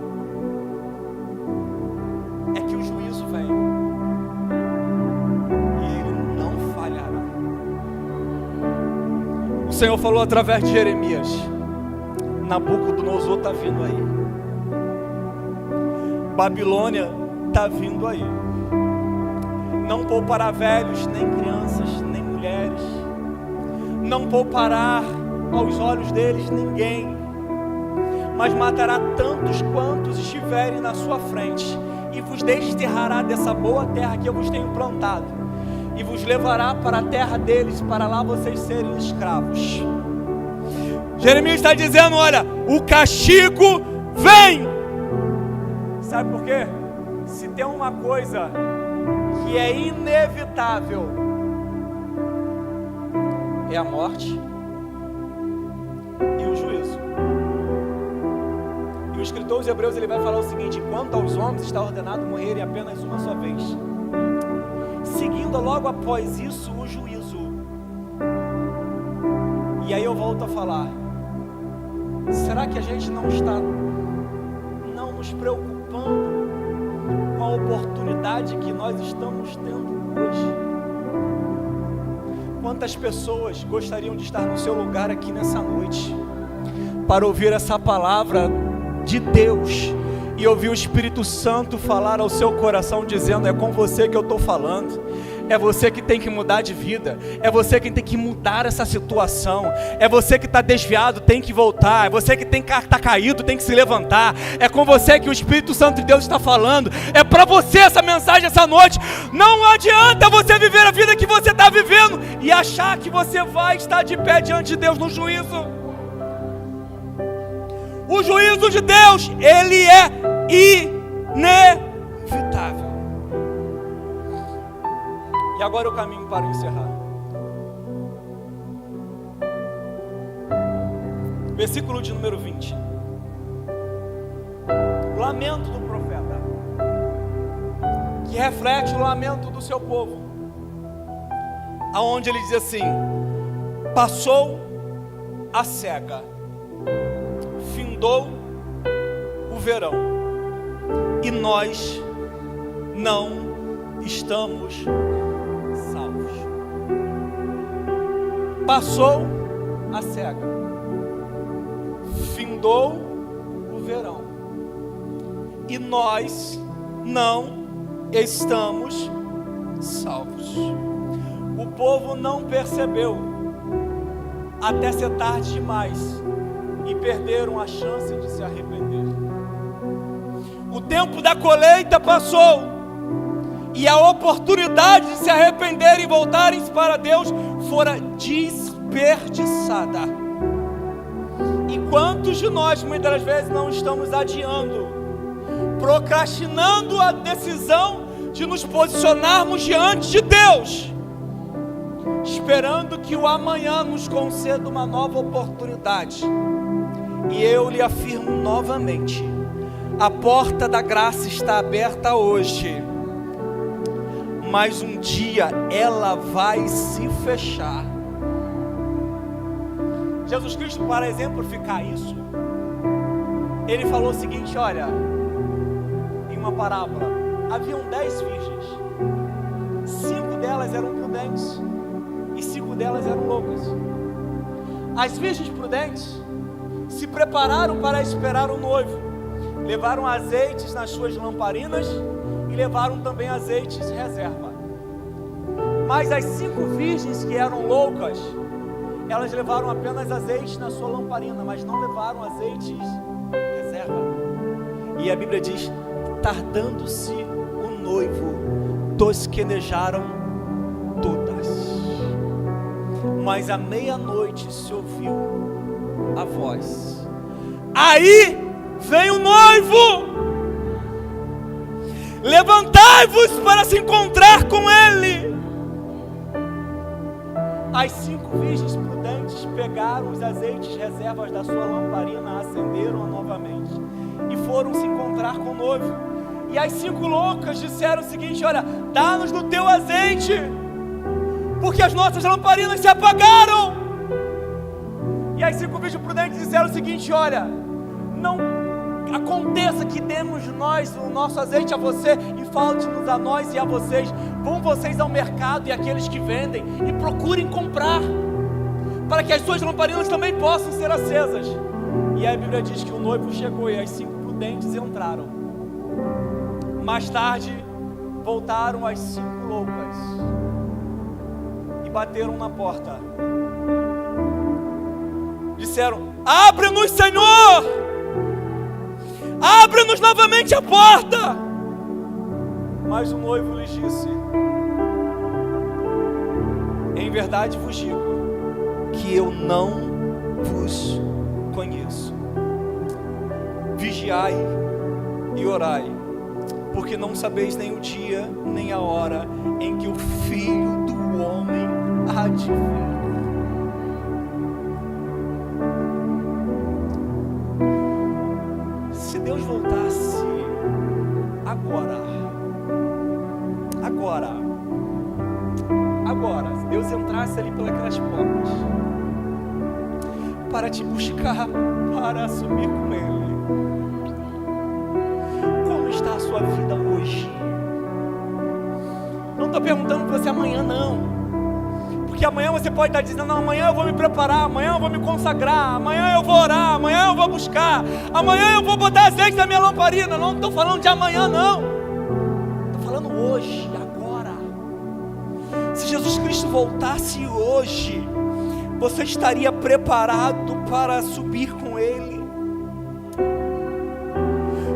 É que o juízo vem. E ele não falhará. O Senhor falou através de Jeremias. Nabucodonosor está vindo aí. Babilônia está vindo aí. Não poupará velhos, nem crianças, nem mulheres. Não poupará aos olhos deles ninguém. Mas matará tantos quantos estiverem na sua frente. E vos desterrará dessa boa terra que eu vos tenho plantado. E vos levará para a terra deles, para lá vocês serem escravos. Jeremias está dizendo, olha, o castigo vem. Sabe por quê? Se tem uma coisa que é inevitável, é a morte e o juízo. E o escritor dos Hebreus ele vai falar o seguinte: quanto aos homens está ordenado morrerem apenas uma só vez, seguindo logo após isso o juízo. E aí eu volto a falar, será que a gente não está nos preocupando com a oportunidade que nós estamos tendo hoje? Quantas pessoas gostariam de estar no seu lugar aqui nessa noite para ouvir essa palavra de Deus e ouvir o Espírito Santo falar ao seu coração dizendo: é com você que eu estou falando, é você que tem que mudar de vida, é você que tem que mudar essa situação, é você que está desviado, tem que voltar, é você que está caído, tem que se levantar, é com você que o Espírito Santo de Deus está falando, é para você essa mensagem essa noite. Não adianta você viver a vida que você está vivendo e achar que você vai estar de pé diante de Deus no juízo. O juízo de Deus, ele é inevitável. E agora eu caminho para encerrar. Versículo de número 20. Lamento do profeta, que reflete o lamento do seu povo, aonde ele diz assim: passou a cega, findou o verão, e nós não estamos salvos. Passou a cega, findou o verão, e nós não estamos salvos. O povo não percebeu até ser tarde demais e perderam a chance de se arrepender. O tempo da colheita passou e a oportunidade de se arrependerem e voltarem para Deus fora desperdiçada. E quantos de nós muitas das vezes não estamos adiando, procrastinando a decisão de nos posicionarmos diante de Deus, esperando que o amanhã nos conceda uma nova oportunidade. E eu lhe afirmo novamente, a porta da graça está aberta hoje, mas um dia ela vai se fechar. Jesus Cristo, para exemplificar isso, ele falou o seguinte: olha, em uma parábola, haviam 10 virgens, 5 delas eram prudentes e 5 delas eram loucas. As virgens prudentes se prepararam para esperar o noivo, levaram azeites nas suas lamparinas e levaram também azeites reserva. Mas as 5 virgens que eram loucas, elas levaram apenas azeite na sua lamparina, mas não levaram azeites reserva. E a Bíblia diz: tardando-se o noivo, tosquenejaram todas. Mas à meia-noite se ouviu a voz: aí vem o noivo, levantai-vos para se encontrar com ele. As 5 virgens prudentes pegaram os azeites reservas da sua lamparina, acenderam-a novamente e foram se encontrar com o noivo. E as 5 loucas disseram o seguinte: olha, dá-nos do teu azeite, porque as nossas lamparinas se apagaram. E as 5 virgens prudentes disseram o seguinte: olha, não aconteça que demos nós o nosso azeite a você e falte-nos a nós e a vocês. Vão vocês ao mercado e aqueles que vendem e procurem comprar, para que as suas lamparinas também possam ser acesas. E a Bíblia diz que o noivo chegou e as 5 prudentes entraram. Mais tarde voltaram as 5 loucas e bateram na porta. Disseram: abre-nos, Senhor! Abre-nos novamente a porta! Mas o noivo lhes disse: em verdade vos digo que eu não vos conheço. Vigiai e orai, porque não sabeis nem o dia nem a hora em que o Filho do Homem há de vir. Se Deus voltasse agora, se Deus entrasse ali pelas portas para te buscar, para assumir com Ele, como está a sua vida hoje? Não estou perguntando para você amanhã, não, porque amanhã você pode estar dizendo: não, amanhã eu vou me preparar, amanhã eu vou me consagrar, amanhã eu vou orar, amanhã eu vou buscar, amanhã eu vou botar azeite na minha lamparina. Não estou falando de amanhã, não, estou falando hoje, agora. Se Jesus Cristo voltasse hoje, você estaria preparado para subir com Ele?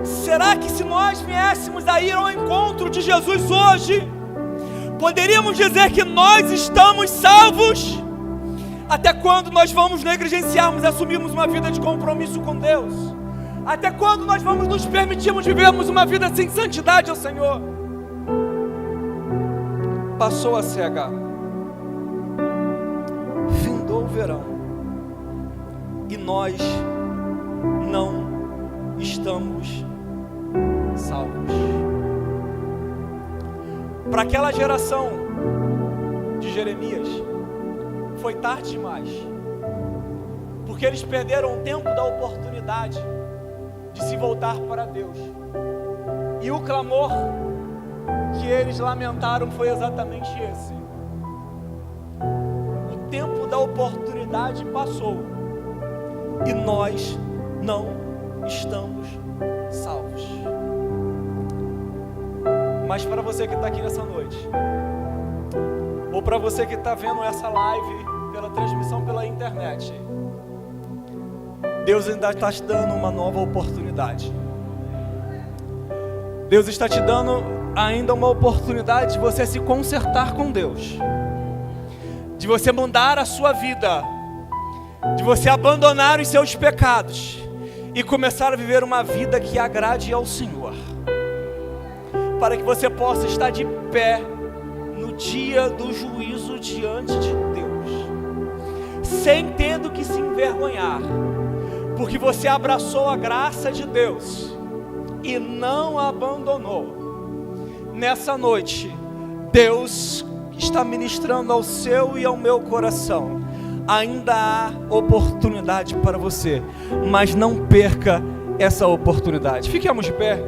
Será que se nós viéssemos a ir ao encontro de Jesus hoje, poderíamos dizer que nós estamos salvos? Até quando nós vamos negligenciarmos e assumirmos uma vida de compromisso com Deus? Até quando nós vamos nos permitirmos vivermos uma vida sem santidade ao Senhor? Passou a cega, findou o verão, e nós não estamos salvos. Para aquela geração de Jeremias, foi tarde demais, porque eles perderam o tempo da oportunidade de se voltar para Deus, e o clamor que eles lamentaram foi exatamente esse: o tempo da oportunidade passou e nós não estamos salvos. Mas para você que está aqui nessa noite, ou para você que está vendo essa live pela transmissão pela internet, Deus ainda está te dando uma nova oportunidade. Deus está te dando ainda uma oportunidade de você se consertar com Deus, de você mudar a sua vida, de você abandonar os seus pecados e começar a viver uma vida que agrade ao Senhor, para que você possa estar de pé no dia do juízo diante de Deus, sem ter do que se envergonhar, porque você abraçou a graça de Deus e não a abandonou. Nessa noite, Deus está ministrando ao seu e ao meu coração. Ainda há oportunidade para você, mas não perca essa oportunidade. Fiquemos de pé.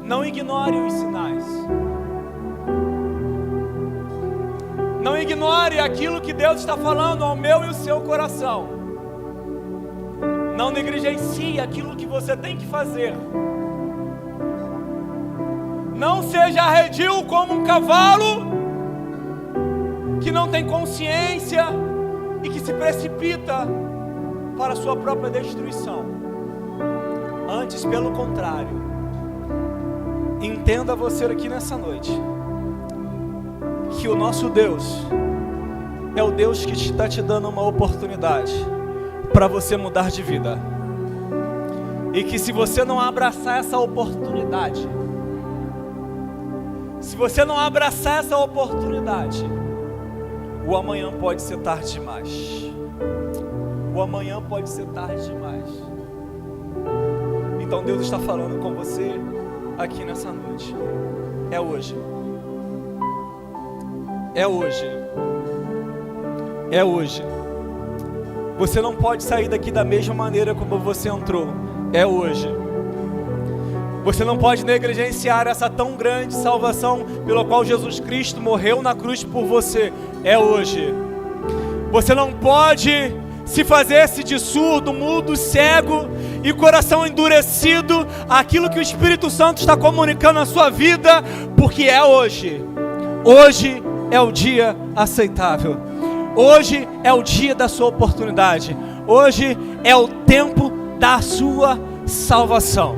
Não ignore os sinais. Não ignore aquilo que Deus está falando ao meu e ao seu coração. Não negligencie aquilo que você tem que fazer. Não seja arredio como um cavalo que não tem consciência e que se precipita para a sua própria destruição. Antes, pelo contrário, entenda você aqui nessa noite que o nosso Deus é o Deus que está te dando uma oportunidade para você mudar de vida. E que se você não abraçar essa oportunidade, o amanhã pode ser tarde demais. O amanhã pode ser tarde demais. Então Deus está falando com você aqui nessa noite. É hoje. É hoje. É hoje. Você não pode sair daqui da mesma maneira como você entrou. É hoje. Você não pode negligenciar essa tão grande salvação pela qual Jesus Cristo morreu na cruz por você. É hoje. Você não pode se fazer-se de surdo, mudo, cego e coração endurecido àquilo que o Espírito Santo está comunicando na sua vida, porque é hoje. Hoje é o dia aceitável. Hoje é o dia da sua oportunidade. Hoje é o tempo da sua salvação.